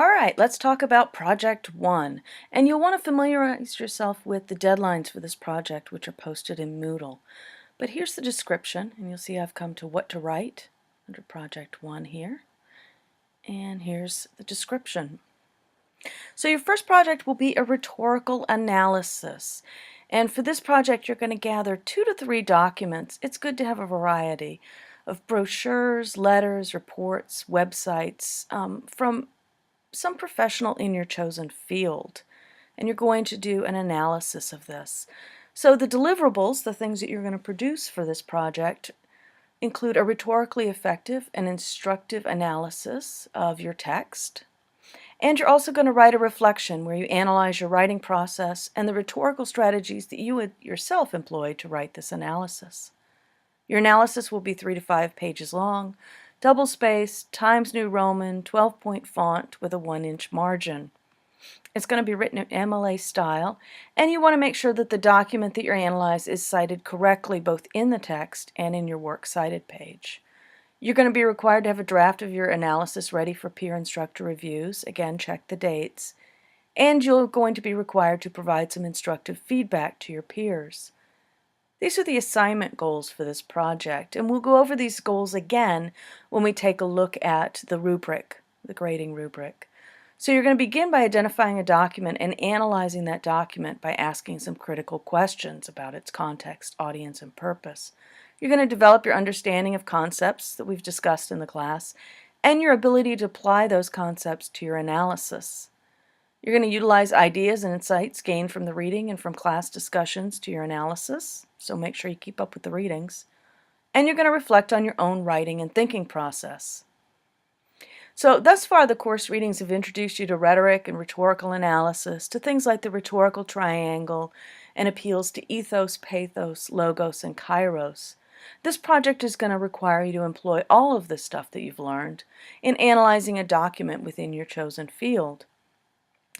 All right, let's talk about Project 1. And you'll want to familiarize yourself with the deadlines for this project, which are posted in Moodle. But here's the description, and you'll see I've come to what to write under Project 1 here. And here's the description. So your first project will be a rhetorical analysis. And for this project, you're going to gather 2 to 3 documents. It's good to have a variety of brochures, letters, reports, websites from some professional in your chosen field, and you're going to do an analysis of this. So the deliverables, the things that you're going to produce for this project, include a rhetorically effective and instructive analysis of your text, and you're also going to write a reflection where you analyze your writing process and the rhetorical strategies that you would yourself employ to write this analysis. Your analysis will be 3 to 5 pages long, double-spaced, Times New Roman, 12-point font with a 1-inch margin. It's going to be written in MLA style, and you want to make sure that the document that you're analyzing is cited correctly both in the text and in your Works Cited page. You're going to be required to have a draft of your analysis ready for peer instructor reviews. Again, check the dates. And you're going to be required to provide some instructive feedback to your peers. These are the assignment goals for this project, and we'll go over these goals again when we take a look at the rubric, the grading rubric. So you're going to begin by identifying a document and analyzing that document by asking some critical questions about its context, audience, and purpose. You're going to develop your understanding of concepts that we've discussed in the class and your ability to apply those concepts to your analysis. You're going to utilize ideas and insights gained from the reading and from class discussions to your analysis, so make sure you keep up with the readings. And you're going to reflect on your own writing and thinking process. So thus far, the course readings have introduced you to rhetoric and rhetorical analysis, to things like the rhetorical triangle and appeals to ethos, pathos, logos, and kairos. This project is going to require you to employ all of this stuff that you've learned in analyzing a document within your chosen field.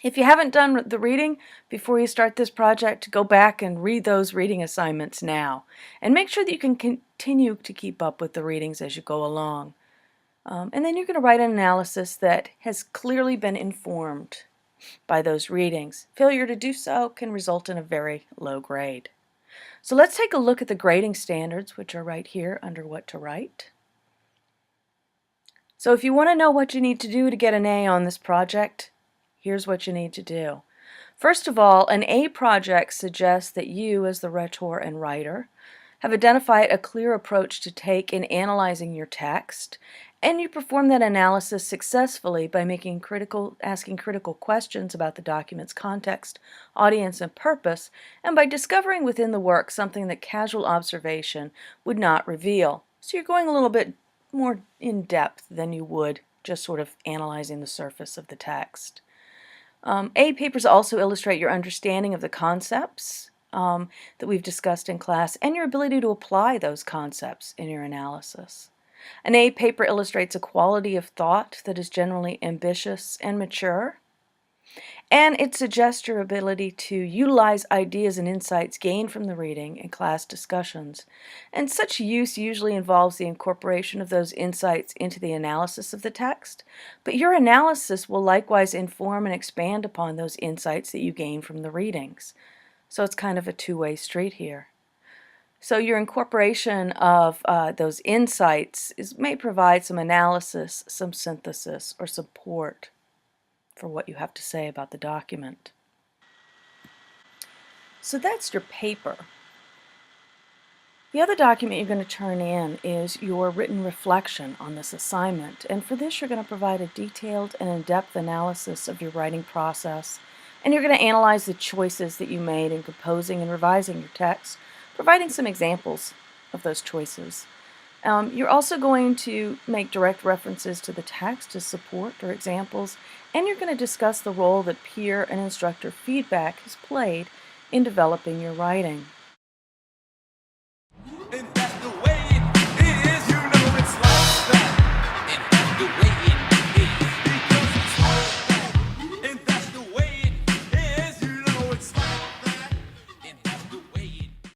If you haven't done the reading before you start this project, go back and read those reading assignments now. And make sure that you can continue to keep up with the readings as you go along. And then you're going to write an analysis that has clearly been informed by those readings. Failure to do so can result in a very low grade. So let's take a look at the grading standards, which are right here under what to write. So if you want to know what you need to do to get an A on this project, here's what you need to do. First of all, an A project suggests that you, as the rhetor and writer, have identified a clear approach to take in analyzing your text, and you perform that analysis successfully by asking critical questions about the document's context, audience, and purpose, and by discovering within the work something that casual observation would not reveal. So you're going a little bit more in depth than you would just sort of analyzing the surface of the text. A papers also illustrate your understanding of the concepts that we've discussed in class and your ability to apply those concepts in your analysis. An A paper illustrates a quality of thought that is generally ambitious and mature, and it suggests your ability to utilize ideas and insights gained from the reading and class discussions. And such use usually involves the incorporation of those insights into the analysis of the text, but your analysis will likewise inform and expand upon those insights that you gain from the readings. So it's kind of a two-way street here. So your incorporation of those insights may provide some analysis, some synthesis, or support for what you have to say about the document. So that's your paper. The other document you're going to turn in is your written reflection on this assignment, and for this you're going to provide a detailed and in-depth analysis of your writing process, and you're going to analyze the choices that you made in composing and revising your text, providing some examples of those choices. You're also going to make direct references to the text as support or examples, and you're going to discuss the role that peer and instructor feedback has played in developing your writing.